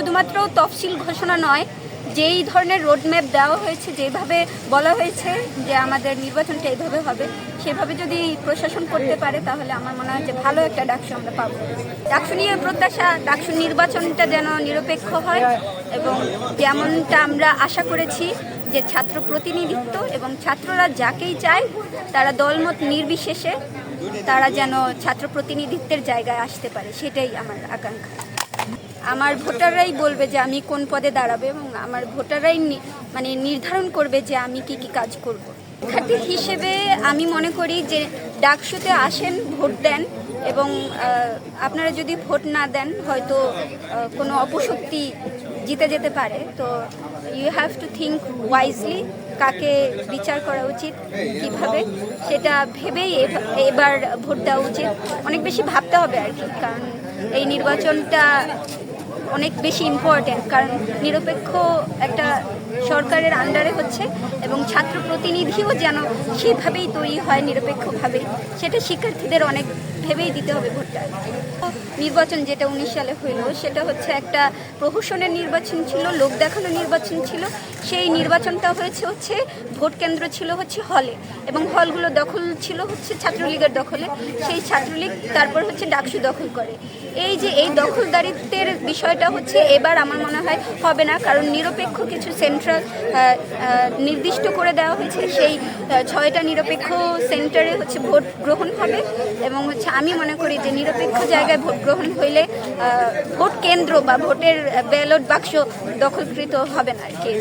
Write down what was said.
শুধুমাত্র তফসিল ঘোষণা নয়, যেই ধরনের রোডম্যাপ দেওয়া হয়েছে, যেভাবে বলা হয়েছে যে আমাদের নির্বাচনটা এইভাবে হবে, সেভাবে যদি প্রশাসন করতে পারে তাহলে আমার মনে হয় যে ভালো একটা ডাকসু আমরা পাবো। ডাকসু নিয়ে প্রত্যাশা, ডাকসু নির্বাচনটা যেন নিরপেক্ষ হয় এবং যেমনটা আমরা আশা করেছি যে ছাত্র প্রতিনিধিত্ব এবং ছাত্ররা যাকেই চায় তারা দলমত নির্বিশেষে তারা যেন ছাত্র প্রতিনিধিত্বের জায়গায় আসতে পারে, সেটাই আমার আকাঙ্ক্ষা। আমার ভোটাররাই বলবে যে আমি কোন পদে দাঁড়াবে এবং আমার ভোটাররাই নির্ধারণ করবে যে আমি কি কি কাজ করব। শিক্ষার্থী হিসেবে আমি মনে করি যে ডাকসুতে আসেন, ভোট দেন এবং আপনারা যদি ভোট না দেন হয়তো কোনো অপশক্তি জিতে যেতে পারে। তো you have to think wisely কাকে বিচার করা উচিত, কিভাবে, সেটা ভেবেই এবার ভোট দেওয়া উচিত। অনেক বেশি ভাবতে হবে আর কি, কারণ এই নির্বাচনটা অনেক বেশি ইম্পর্টেন্ট, কারণ নিরপেক্ষ একটা সরকারের আন্ডারে হচ্ছে এবং ছাত্র প্রতিনিধিও যেন সেভাবেই তৈরি হয় নিরপেক্ষভাবেই, সেটা শিক্ষার্থীদের অনেক ভেবেই দিতে হবে ভোটটা। নির্বাচন যেটা 19 সালে হইল সেটা হচ্ছে একটা প্রহসনের নির্বাচন ছিল, লোক দেখানো নির্বাচন ছিল। সেই নির্বাচনটা হচ্ছে ভোট কেন্দ্র ছিল হলে এবং হলগুলো দখল ছিল ছাত্রলীগের দখলে। সেই ছাত্রলীগ তারপর ডাকসু দখল করে। এই যে এই দখলদারিত্বের বিষয়টা এবার আমার মনে হয় হবে না, কারণ নিরপেক্ষ কিছু সেন্টার নির্দিষ্ট করে দেওয়া হয়েছে। সেই 6টা নিরপেক্ষ সেন্টারে ভোট গ্রহণ হবে এবং আমি মনে করি যে নিরপেক্ষ জায়গায় ভোট গ্রহণ হইলে ভোট কেন্দ্র বা ভোটের ব্যালট বাক্স দখলকৃত হবে না আর কি।